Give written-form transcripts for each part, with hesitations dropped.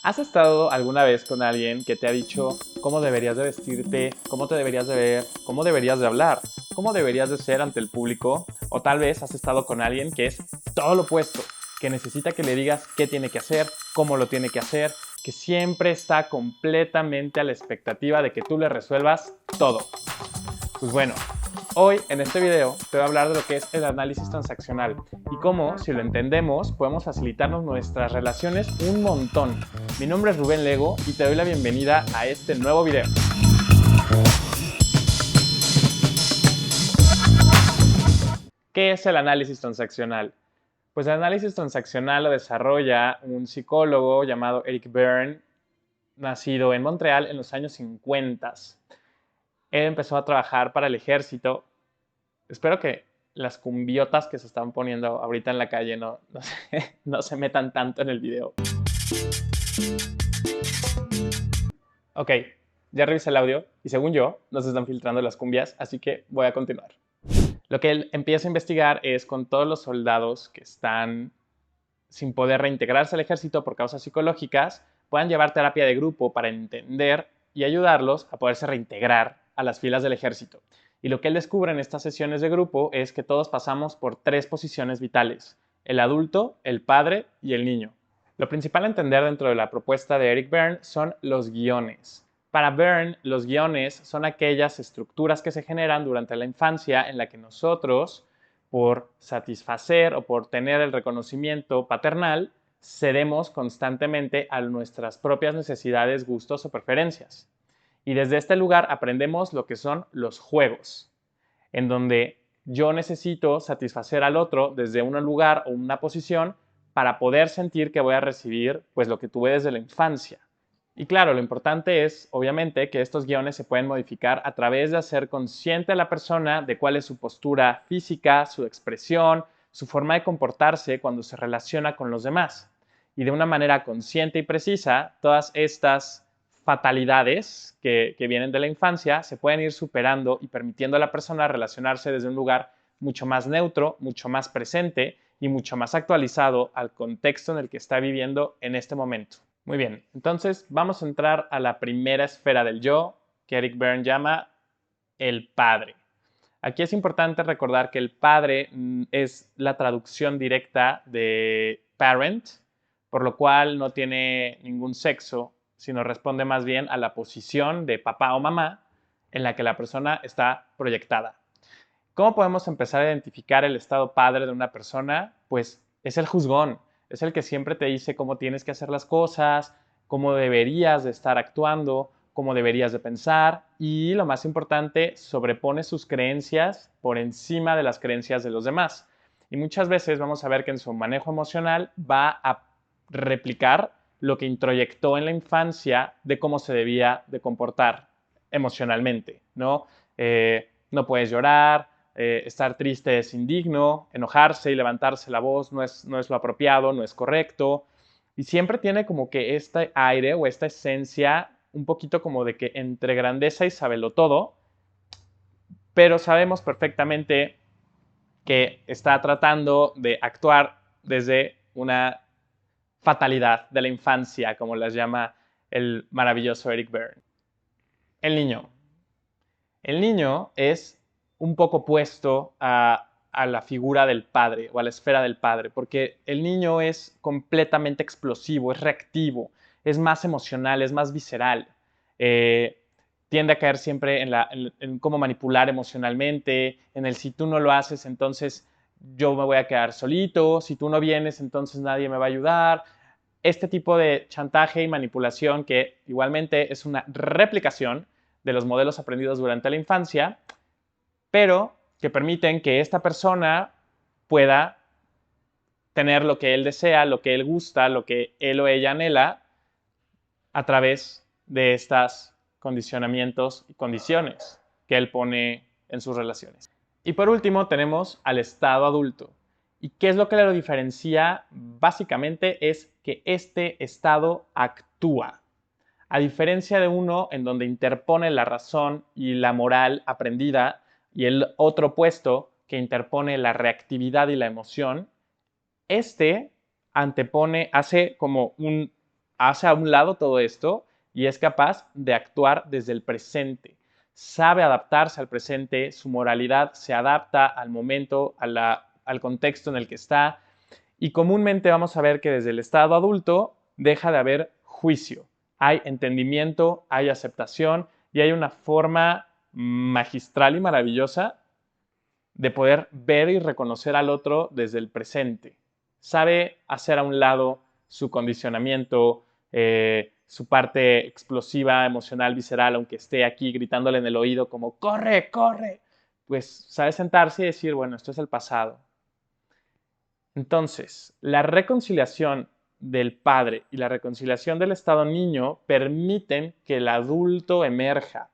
¿Has estado alguna vez con alguien que te ha dicho cómo deberías de vestirte, cómo te deberías de ver, cómo deberías de hablar, cómo deberías de ser ante el público? O tal vez has estado con alguien que es todo lo opuesto, que necesita que le digas qué tiene que hacer, cómo lo tiene que hacer, que siempre está completamente a la expectativa de que tú le resuelvas todo. Pues bueno, hoy en este video te voy a hablar de lo que es el análisis transaccional y cómo, si lo entendemos, podemos facilitarnos nuestras relaciones un montón. Mi nombre es Rubén Lego y te doy la bienvenida a este nuevo video. ¿Qué es el análisis transaccional? Pues el análisis transaccional lo desarrolla un psicólogo llamado Eric Berne, nacido en Montreal en los años 50. Él empezó a trabajar para el ejército. Espero que las cumbiotas que se están poniendo ahorita en la calle no se metan tanto en el video. Ok, ya revisé el audio y según yo no se están filtrando las cumbias, así que voy a continuar. Lo que él empieza a investigar es con todos los soldados que están sin poder reintegrarse al ejército por causas psicológicas, puedan llevar terapia de grupo para entender y ayudarlos a poderse reintegrar a las filas del ejército. Y lo que él descubre en estas sesiones de grupo es que todos pasamos por tres posiciones vitales: el adulto, el padre y el niño. Lo principal a entender dentro de la propuesta de Eric Berne son los guiones. Para Berne, los guiones son aquellas estructuras que se generan durante la infancia en la que nosotros, por satisfacer o por tener el reconocimiento paternal, cedemos constantemente a nuestras propias necesidades, gustos o preferencias. Y desde este lugar aprendemos lo que son los juegos, en donde yo necesito satisfacer al otro desde un lugar o una posición para poder sentir que voy a recibir pues lo que tuve desde la infancia. Y claro, lo importante es, obviamente, que estos guiones se pueden modificar a través de hacer consciente a la persona de cuál es su postura física, su expresión, su forma de comportarse cuando se relaciona con los demás. Y de una manera consciente y precisa, todas estas fatalidades que vienen de la infancia se pueden ir superando y permitiendo a la persona relacionarse desde un lugar mucho más neutro, mucho más presente y mucho más actualizado al contexto en el que está viviendo en este momento. Muy bien, entonces vamos a entrar a la primera esfera del yo, que Eric Berne llama el padre. Aquí es importante recordar que el padre es la traducción directa de parent, por lo cual no tiene ningún sexo, sino responde más bien a la posición de papá o mamá en la que la persona está proyectada. ¿Cómo podemos empezar a identificar el estado padre de una persona? Pues es el juzgón, es el que siempre te dice cómo tienes que hacer las cosas, cómo deberías de estar actuando, cómo deberías de pensar y, lo más importante, sobrepone sus creencias por encima de las creencias de los demás. Y muchas veces vamos a ver que en su manejo emocional va a replicar lo que introyectó en la infancia de cómo se debía de comportar emocionalmente, ¿no? No puedes llorar, estar triste es indigno, enojarse y levantarse la voz no es lo apropiado, no es correcto. Y siempre tiene como que este aire o esta esencia un poquito como de que entre grandeza y sabelotodo, pero sabemos perfectamente que está tratando de actuar desde una fatalidad de la infancia, como las llama el maravilloso Eric Berne. El niño. El niño es un poco opuesto a la figura del padre o a la esfera del padre, porque el niño es completamente explosivo, es reactivo, es más emocional, es más visceral. Tiende a caer siempre en cómo manipular emocionalmente, en el si tú no lo haces, entonces yo me voy a quedar solito, si tú no vienes, entonces nadie me va a ayudar. Este tipo de chantaje y manipulación, que igualmente es una replicación de los modelos aprendidos durante la infancia, pero que permiten que esta persona pueda tener lo que él desea, lo que él gusta, lo que él o ella anhela a través de estos condicionamientos y condiciones que él pone en sus relaciones. Y por último tenemos al estado adulto. ¿Y qué es lo que lo diferencia? Básicamente es que este estado actúa. A diferencia de uno en donde interpone la razón y la moral aprendida y el otro opuesto que interpone la reactividad y la emoción, este antepone, hace como un hace a un lado todo esto y es capaz de actuar desde el presente. Sabe adaptarse al presente, su moralidad se adapta al momento, al contexto en el que está, y comúnmente vamos a ver que desde el estado adulto deja de haber juicio. Hay entendimiento, hay aceptación y hay una forma magistral y maravillosa de poder ver y reconocer al otro desde el presente. Sabe hacer a un lado su condicionamiento, su parte explosiva, emocional, visceral, aunque esté aquí gritándole en el oído como ¡corre, corre! Pues sabe sentarse y decir, bueno, esto es el pasado. Entonces, la reconciliación del padre y la reconciliación del estado niño permiten que el adulto emerja.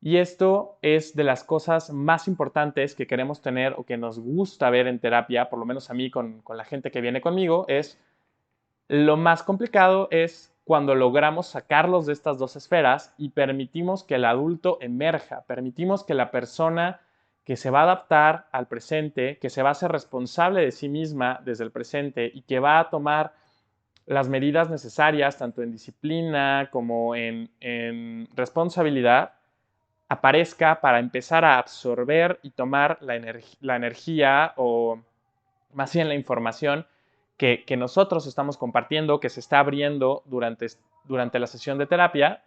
Y esto es de las cosas más importantes que queremos tener o que nos gusta ver en terapia, por lo menos a mí con la gente que viene conmigo, es lo más complicado es cuando logramos sacarlos de estas dos esferas y permitimos que el adulto emerja, permitimos que la persona que se va a adaptar al presente, que se va a hacer responsable de sí misma desde el presente y que va a tomar las medidas necesarias, tanto en disciplina como en responsabilidad, aparezca para empezar a absorber y tomar la energía o más bien la información que nosotros estamos compartiendo, que se está abriendo durante la sesión de terapia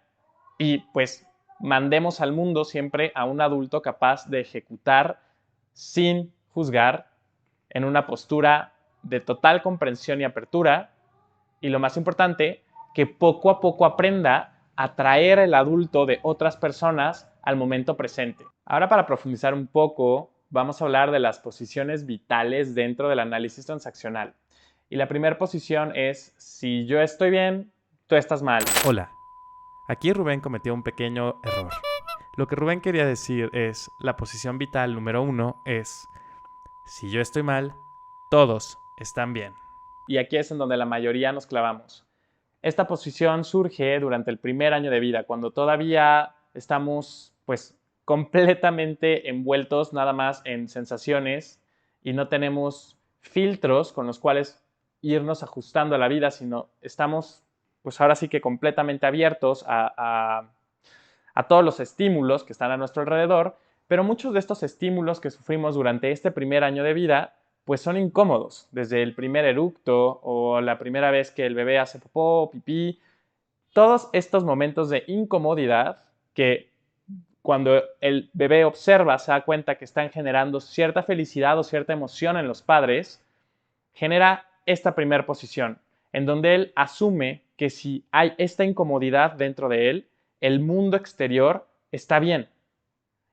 y pues mandemos al mundo siempre a un adulto capaz de ejecutar sin juzgar en una postura de total comprensión y apertura y lo más importante, que poco a poco aprenda a traer el adulto de otras personas al momento presente. Ahora para profundizar un poco, vamos a hablar de las posiciones vitales dentro del análisis transaccional. Y la primera posición es, si yo estoy bien, tú estás mal. Hola, aquí Rubén cometió un pequeño error. Lo que Rubén quería decir es, la posición vital número 1 es, si yo estoy mal, todos están bien. Y aquí es en donde la mayoría nos clavamos. Esta posición surge durante el primer año de vida, cuando todavía estamos pues completamente envueltos nada más en sensaciones y no tenemos filtros con los cuales irnos ajustando a la vida, sino estamos pues ahora sí que completamente abiertos a todos los estímulos que están a nuestro alrededor, pero muchos de estos estímulos que sufrimos durante este primer año de vida pues son incómodos, desde el primer eructo o la primera vez que el bebé hace popó, pipí, todos estos momentos de incomodidad que cuando el bebé observa se da cuenta que están generando cierta felicidad o cierta emoción en los padres, genera esta primera posición, en donde él asume que si hay esta incomodidad dentro de él, el mundo exterior está bien.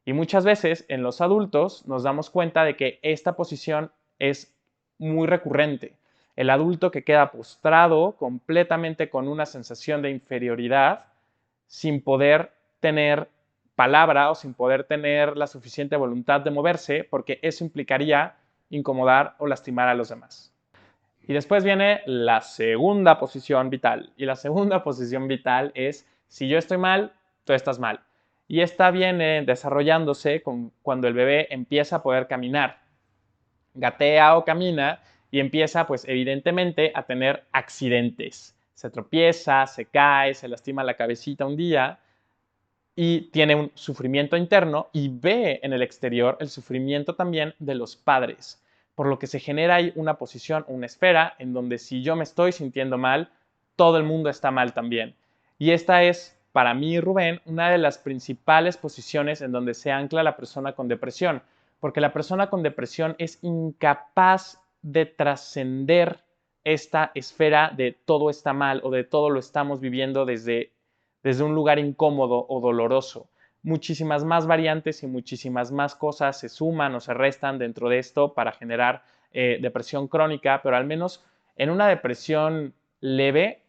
Y muchas veces en los adultos nos damos cuenta de que esta posición es muy recurrente. El adulto que queda postrado completamente con una sensación de inferioridad sin poder tener palabra o sin poder tener la suficiente voluntad de moverse porque eso implicaría incomodar o lastimar a los demás. Y después viene la segunda posición vital. Y la segunda posición vital es, si yo estoy mal, tú estás mal. Y esta viene desarrollándose cuando el bebé empieza a poder caminar. Gatea o camina y empieza, pues evidentemente, a tener accidentes. Se tropieza, se cae, se lastima la cabecita un día y tiene un sufrimiento interno y ve en el exterior el sufrimiento también de los padres, por lo que se genera ahí una posición, una esfera en donde si yo me estoy sintiendo mal, todo el mundo está mal también. Y esta es, para mí, Rubén, una de las principales posiciones en donde se ancla la persona con depresión, porque la persona con depresión es incapaz de trascender esta esfera de todo está mal o de todo lo estamos viviendo desde un lugar incómodo o doloroso. Muchísimas más variantes y muchísimas más cosas se suman o se restan dentro de esto para generar depresión crónica, pero al menos en una depresión leve,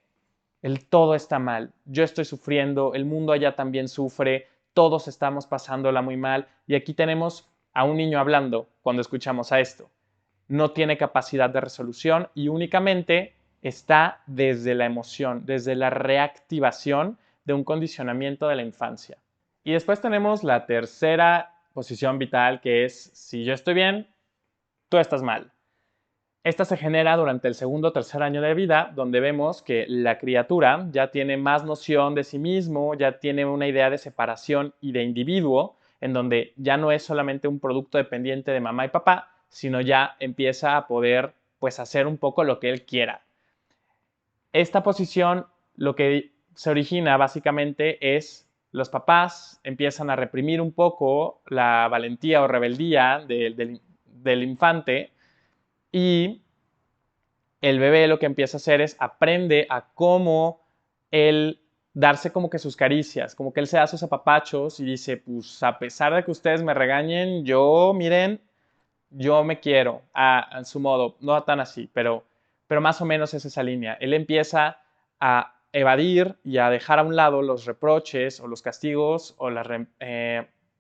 el todo está mal. Yo estoy sufriendo, el mundo allá también sufre, todos estamos pasándola muy mal y aquí tenemos a un niño hablando cuando escuchamos a esto. No tiene capacidad de resolución y únicamente está desde la emoción, desde la reactivación de un condicionamiento de la infancia. Y después tenemos la tercera posición vital que es, si yo estoy bien, tú estás mal. Esta se genera durante el segundo o tercer año de vida, donde vemos que la criatura ya tiene más noción de sí mismo, ya tiene una idea de separación y de individuo, en donde ya no es solamente un producto dependiente de mamá y papá, sino ya empieza a poder pues hacer un poco lo que él quiera. Esta posición lo que se origina básicamente es los papás empiezan a reprimir un poco la valentía o rebeldía del infante y el bebé lo que empieza a hacer es aprende a cómo él darse como que sus caricias, como que él se da sus apapachos y dice, pues a pesar de que ustedes me regañen, yo, miren, yo me quiero a su modo, no tan así, pero más o menos es esa línea. Él empieza a evadir y a dejar a un lado los reproches o los castigos o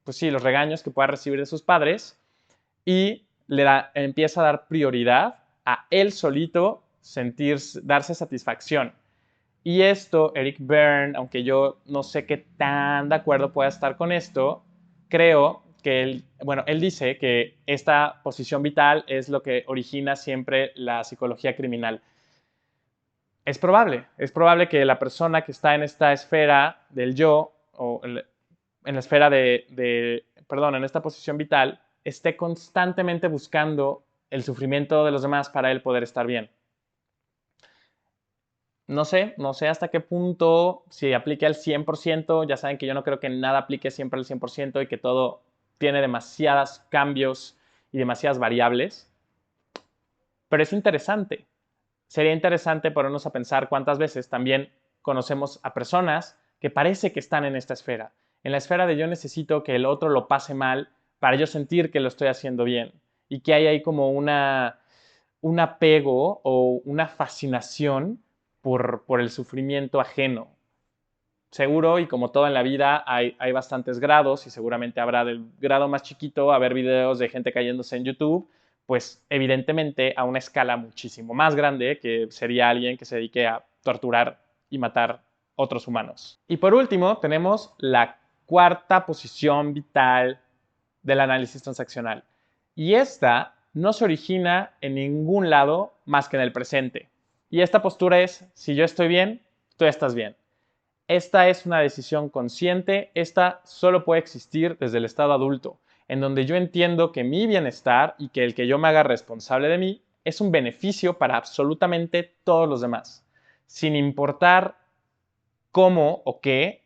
pues sí, los regaños que pueda recibir de sus padres y empieza a dar prioridad a él solito darse satisfacción. Y esto, Eric Berne, aunque yo no sé qué tan de acuerdo pueda estar con esto, creo que él dice que esta posición vital es lo que origina siempre la psicología criminal. Es probable que la persona que está en esta esfera del yo, o en la esfera perdón, en esta posición vital, esté constantemente buscando el sufrimiento de los demás para él poder estar bien. No sé hasta qué punto, si aplique al 100%, ya saben que yo no creo que nada aplique siempre al 100% y que todo tiene demasiados cambios y demasiadas variables, pero es interesante. Sería interesante ponernos a pensar cuántas veces también conocemos a personas que parece que están en esta esfera, en la esfera de yo necesito que el otro lo pase mal para yo sentir que lo estoy haciendo bien y que hay ahí como un apego o una fascinación por el sufrimiento ajeno. Seguro, y como todo en la vida, hay bastantes grados y seguramente habrá del grado más chiquito, haber videos de gente cayéndose en YouTube, pues evidentemente a una escala muchísimo más grande, que sería alguien que se dedique a torturar y matar otros humanos. Y por último, tenemos la cuarta posición vital del análisis transaccional. Y esta no se origina en ningún lado más que en el presente. Y esta postura es, si yo estoy bien, tú estás bien. Esta es una decisión consciente, esta solo puede existir desde el estado adulto, en donde yo entiendo que mi bienestar y que el que yo me haga responsable de mí es un beneficio para absolutamente todos los demás, sin importar cómo o qué,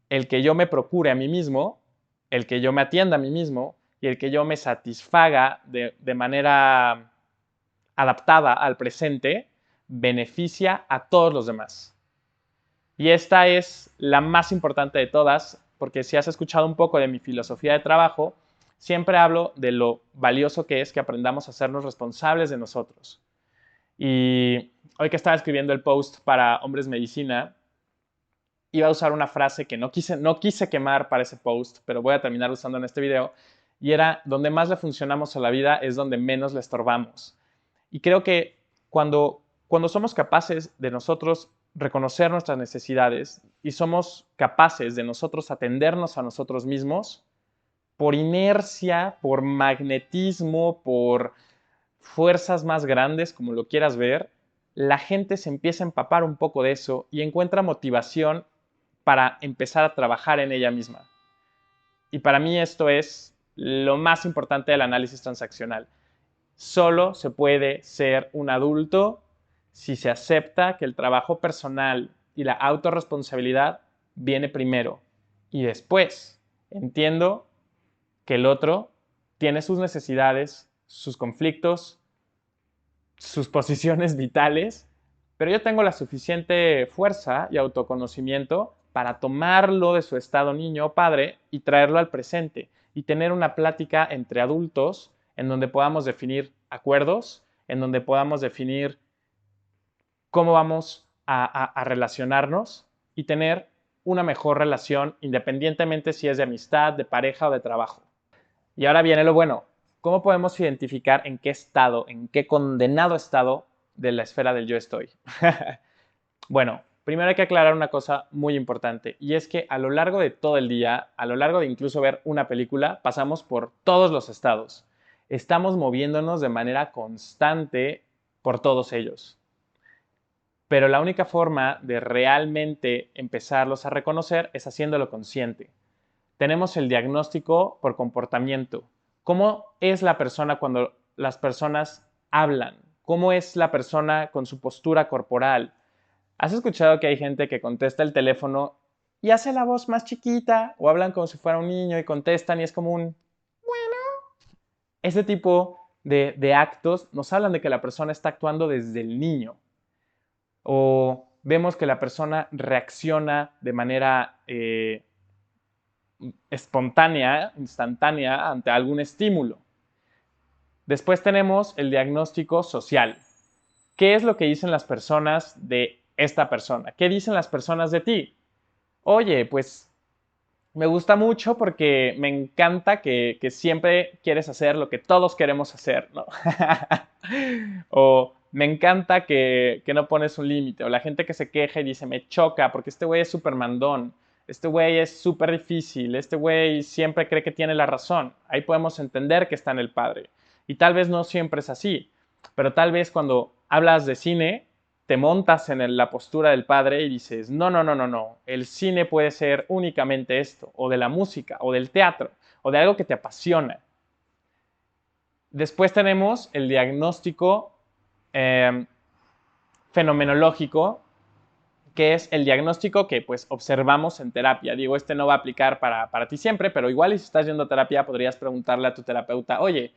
el que yo me procure a mí mismo, el que yo me atienda a mí mismo y el que yo me satisfaga de manera adaptada al presente, beneficia a todos los demás. Y esta es la más importante de todas, porque si has escuchado un poco de mi filosofía de trabajo, siempre hablo de lo valioso que es que aprendamos a hacernos responsables de nosotros. Y hoy que estaba escribiendo el post para Hombres Medicina, iba a usar una frase que no quise quemar para ese post, pero voy a terminar usando en este video, y era, donde más le funcionamos a la vida es donde menos le estorbamos. Y creo que cuando somos capaces de nosotros reconocer nuestras necesidades y somos capaces de nosotros atendernos a nosotros mismos, por inercia, por magnetismo, por fuerzas más grandes, como lo quieras ver, la gente se empieza a empapar un poco de eso y encuentra motivación para empezar a trabajar en ella misma. Y para mí esto es lo más importante del análisis transaccional. Solo se puede ser un adulto si se acepta que el trabajo personal y la autorresponsabilidad viene primero. Y después entiendo que el otro tiene sus necesidades, sus conflictos, sus posiciones vitales, pero yo tengo la suficiente fuerza y autoconocimiento para tomarlo de su estado niño o padre y traerlo al presente y tener una plática entre adultos en donde podamos definir acuerdos, en donde podamos definir cómo vamos a relacionarnos y tener una mejor relación independientemente si es de amistad, de pareja o de trabajo. Y ahora viene lo bueno. ¿Cómo podemos identificar en qué estado, en qué condenado estado de la esfera del yo estoy? Bueno, primero hay que aclarar una cosa muy importante y es que a lo largo de todo el día, a lo largo de incluso ver una película, pasamos por todos los estados. Estamos moviéndonos de manera constante por todos ellos. Pero la única forma de realmente empezarlos a reconocer es haciéndolo consciente. Tenemos el diagnóstico por comportamiento. ¿Cómo es la persona cuando las personas hablan? ¿Cómo es la persona con su postura corporal? ¿Has escuchado que hay gente que contesta el teléfono y hace la voz más chiquita o hablan como si fuera un niño y contestan y es como un... Ese tipo de actos nos hablan de que la persona está actuando desde el niño. O vemos que la persona reacciona de manera espontánea, instantánea ante algún estímulo. Después tenemos el diagnóstico social. ¿Qué es lo que dicen las personas de esta persona? ¿Qué dicen las personas de ti? Oye, pues me gusta mucho porque me encanta que siempre quieres hacer lo que todos queremos hacer, ¿no? O me encanta que no pones un límite. O la gente que se queja y dice, me choca porque este güey es súper mandón. Este güey es súper difícil. Este güey siempre cree que tiene la razón. Ahí podemos entender que está en el padre. Y tal vez no siempre es así. Pero tal vez cuando hablas de cine, te montas en la postura del padre y dices, no, no, no, no, no, el cine puede ser únicamente esto, o de la música, o del teatro, o de algo que te apasiona. Después tenemos el diagnóstico eh, fenomenológico, que es el diagnóstico que pues observamos en terapia. Digo, este no va a aplicar para ti siempre, pero igual y si estás yendo a terapia podrías preguntarle a tu terapeuta, oye,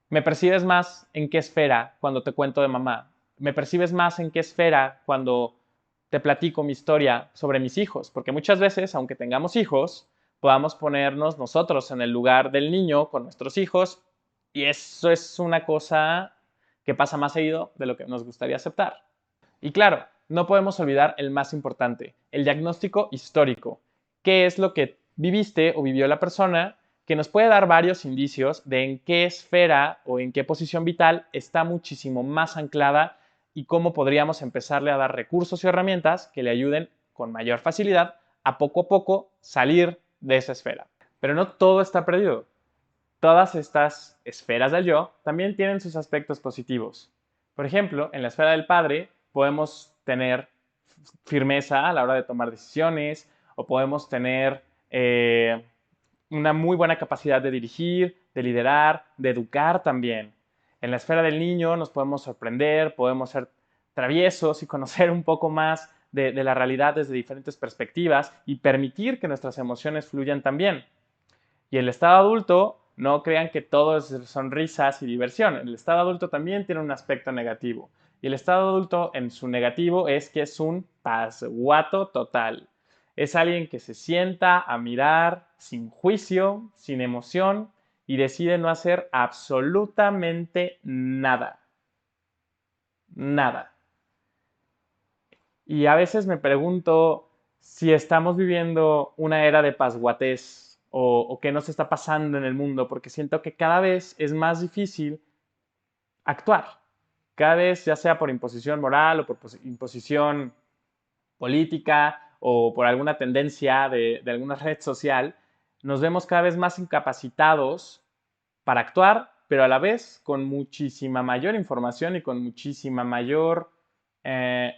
¿me percibes más en qué esfera cuando te cuento de mamá? ¿Me percibes más en qué esfera cuando te platico mi historia sobre mis hijos? Porque muchas veces, aunque tengamos hijos, podamos ponernos nosotros en el lugar del niño con nuestros hijos y eso es una cosa que pasa más seguido de lo que nos gustaría aceptar. Y claro, no podemos olvidar el más importante, el diagnóstico histórico. ¿Qué es lo que viviste o vivió la persona? Que nos puede dar varios indicios de en qué esfera o en qué posición vital está muchísimo más anclada y cómo podríamos empezarle a dar recursos y herramientas que le ayuden con mayor facilidad a poco salir de esa esfera. Pero no todo está perdido. Todas estas esferas del yo también tienen sus aspectos positivos. Por ejemplo, en la esfera del padre podemos tener firmeza a la hora de tomar decisiones o podemos tener una muy buena capacidad de dirigir, de liderar, de educar también. En la esfera del niño nos podemos sorprender, podemos ser traviesos y conocer un poco más de la realidad desde diferentes perspectivas y permitir que nuestras emociones fluyan también. Y el estado adulto, no crean que todo es sonrisas y diversión. El estado adulto también tiene un aspecto negativo. Y el estado adulto en su negativo es que es un pasguato total. Es alguien que se sienta a mirar sin juicio, sin emoción y decide no hacer absolutamente nada. Nada. Y a veces me pregunto si estamos viviendo una era de pasguatés o qué nos está pasando en el mundo, porque siento que cada vez es más difícil actuar. Cada vez, ya sea por imposición moral o por imposición política o por alguna tendencia de alguna red social, nos vemos cada vez más incapacitados para actuar, pero a la vez con muchísima mayor información y con muchísima mayor eh,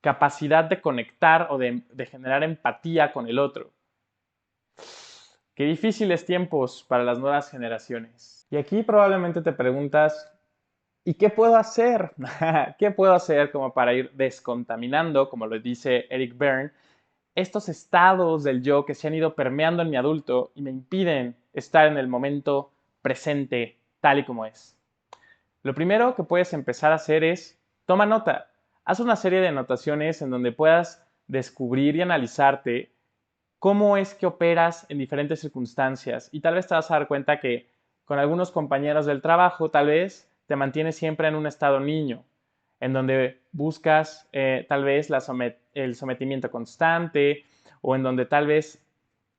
capacidad de conectar o de generar empatía con el otro. Qué difíciles tiempos para las nuevas generaciones. Y aquí probablemente te preguntas, ¿y qué puedo hacer? ¿Qué puedo hacer como para ir descontaminando, como lo dice Eric Berne, estos estados del yo que se han ido permeando en mi adulto y me impiden estar en el momento presente tal y como es? Lo primero que puedes empezar a hacer es toma nota. Haz una serie de anotaciones en donde puedas descubrir y analizarte cómo es que operas en diferentes circunstancias y tal vez te vas a dar cuenta que con algunos compañeros del trabajo tal vez te mantienes siempre en un estado niño, en donde buscas tal vez el sometimiento constante o en donde tal vez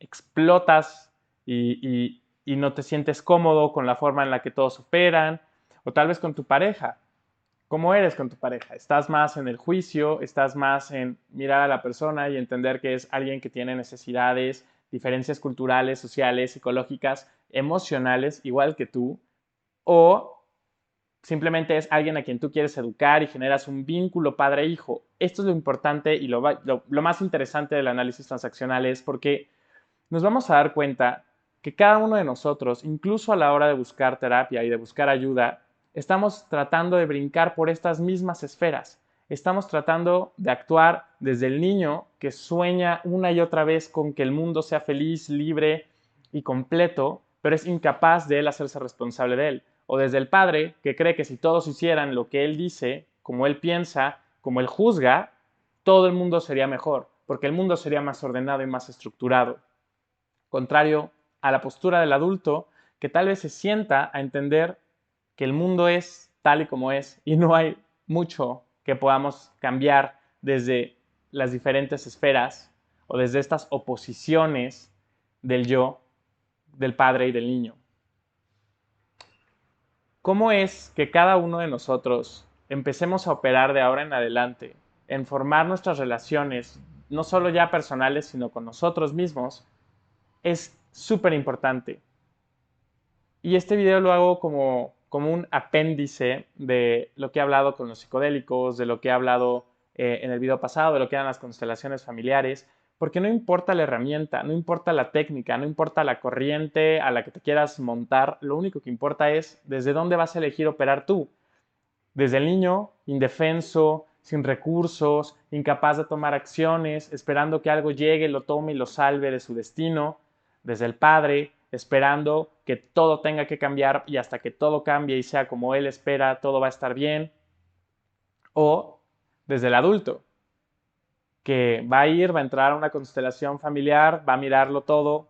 explotas y no te sientes cómodo con la forma en la que todos operan, o tal vez con tu pareja. ¿Cómo eres con tu pareja? ¿Estás más en el juicio? ¿Estás más en mirar a la persona y entender que es alguien que tiene necesidades, diferencias culturales, sociales, psicológicas, emocionales, igual que tú? ¿O simplemente es alguien a quien tú quieres educar y generas un vínculo padre-hijo. Esto es lo importante y lo más interesante del análisis transaccional es porque nos vamos a dar cuenta que cada uno de nosotros, incluso a la hora de buscar terapia y de buscar ayuda, estamos tratando de brincar por estas mismas esferas. Estamos tratando de actuar desde el niño que sueña una y otra vez con que el mundo sea feliz, libre y completo, pero es incapaz de él hacerse responsable de él. O desde el padre que cree que si todos hicieran lo que él dice, como él piensa, como él juzga, todo el mundo sería mejor, porque el mundo sería más ordenado y más estructurado. Contrario a la postura del adulto que tal vez se sienta a entender que el mundo es tal y como es y no hay mucho que podamos cambiar desde las diferentes esferas o desde estas oposiciones del yo, del padre y del niño. ¿Cómo es que cada uno de nosotros empecemos a operar de ahora en adelante en formar nuestras relaciones, no solo ya personales, sino con nosotros mismos? Es súper importante. Y este video lo hago como un apéndice de lo que he hablado con los psicodélicos, de lo que he hablado en el video pasado, de lo que eran las constelaciones familiares, porque no importa la herramienta, no importa la técnica, no importa la corriente a la que te quieras montar, lo único que importa es desde dónde vas a elegir operar tú. Desde el niño, indefenso, sin recursos, incapaz de tomar acciones, esperando que algo llegue, lo tome y lo salve de su destino. Desde el padre, esperando que todo tenga que cambiar y hasta que todo cambie y sea como él espera, todo va a estar bien. O desde el adulto, que va a ir, va a entrar a una constelación familiar, va a mirarlo todo,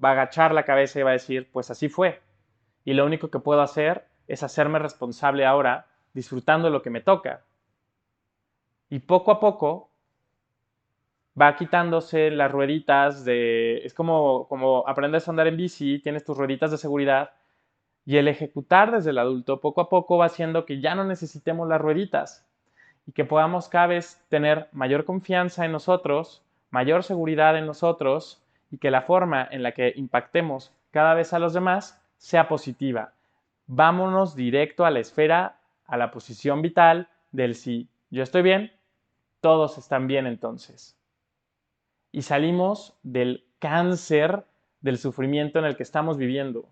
va a agachar la cabeza y va a decir, pues así fue. Y lo único que puedo hacer es hacerme responsable ahora, disfrutando de lo que me toca. Y poco a poco va quitándose las rueditas de... Es como aprendes a andar en bici, tienes tus rueditas de seguridad y el ejecutar desde el adulto poco a poco va haciendo que ya no necesitemos las rueditas y que podamos cada vez tener mayor confianza en nosotros, mayor seguridad en nosotros y que la forma en la que impactemos cada vez a los demás sea positiva. Vámonos directo a la esfera, a la posición vital del si yo estoy bien, todos están bien entonces. Y salimos del cáncer del sufrimiento en el que estamos viviendo.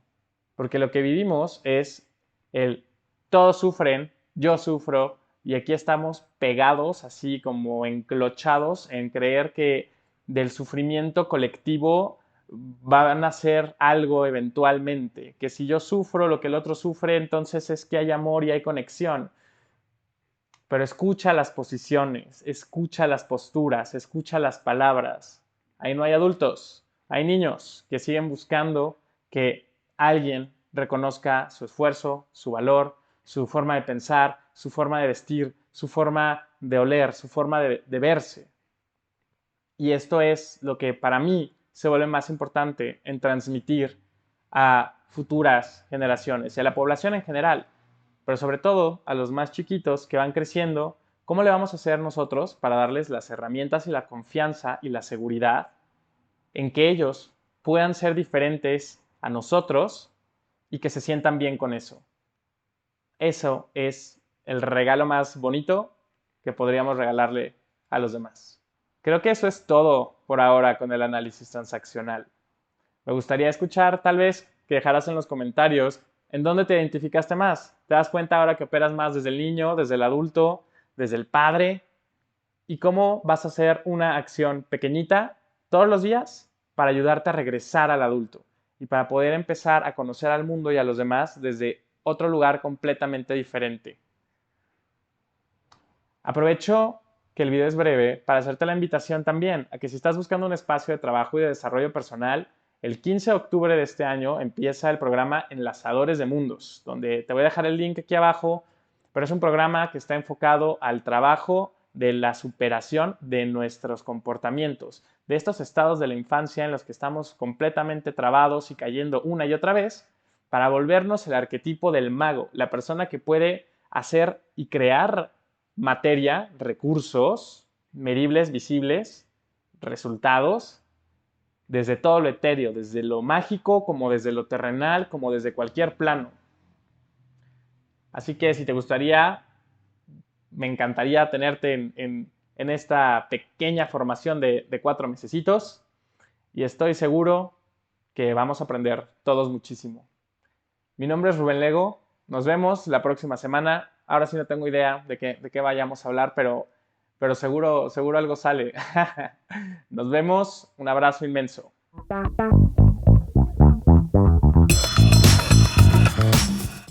Porque lo que vivimos es el todos sufren, yo sufro, y aquí estamos pegados, así como enclochados en creer que del sufrimiento colectivo van a ser algo eventualmente, que si yo sufro lo que el otro sufre, entonces es que hay amor y hay conexión. Pero escucha las posiciones, escucha las posturas, escucha las palabras. Ahí no hay adultos, hay niños que siguen buscando que alguien reconozca su esfuerzo, su valor, su forma de pensar, su forma de vestir, su forma de oler, su forma de verse. Y esto es lo que para mí se vuelve más importante en transmitir a futuras generaciones y a la población en general, pero sobre todo a los más chiquitos que van creciendo, ¿cómo le vamos a hacer nosotros para darles las herramientas y la confianza y la seguridad en que ellos puedan ser diferentes a nosotros y que se sientan bien con eso? Eso es el regalo más bonito que podríamos regalarle a los demás. Creo que eso es todo por ahora con el análisis transaccional. Me gustaría escuchar, tal vez, que dejaras en los comentarios en dónde te identificaste más. ¿Te das cuenta ahora que operas más desde el niño, desde el adulto, desde el padre? ¿Y cómo vas a hacer una acción pequeñita todos los días para ayudarte a regresar al adulto y para poder empezar a conocer al mundo y a los demás desde otro lugar completamente diferente? Aprovecho que el video es breve para hacerte la invitación también a que si estás buscando un espacio de trabajo y de desarrollo personal, el 15 de octubre de este año empieza el programa Enlazadores de Mundos, donde te voy a dejar el link aquí abajo, pero es un programa que está enfocado al trabajo de la superación de nuestros comportamientos, de estos estados de la infancia en los que estamos completamente trabados y cayendo una y otra vez, para volvernos el arquetipo del mago, la persona que puede hacer y crear materia, recursos, medibles, visibles, resultados, desde todo lo etéreo, desde lo mágico, como desde lo terrenal, como desde cualquier plano. Así que si te gustaría, me encantaría tenerte en esta pequeña formación de 4 mesecitos y estoy seguro que vamos a aprender todos muchísimo. Mi nombre es Rubén Lego. Nos vemos la próxima semana. Ahora sí no tengo idea de qué vayamos a hablar, pero seguro algo sale. Nos vemos. Un abrazo inmenso.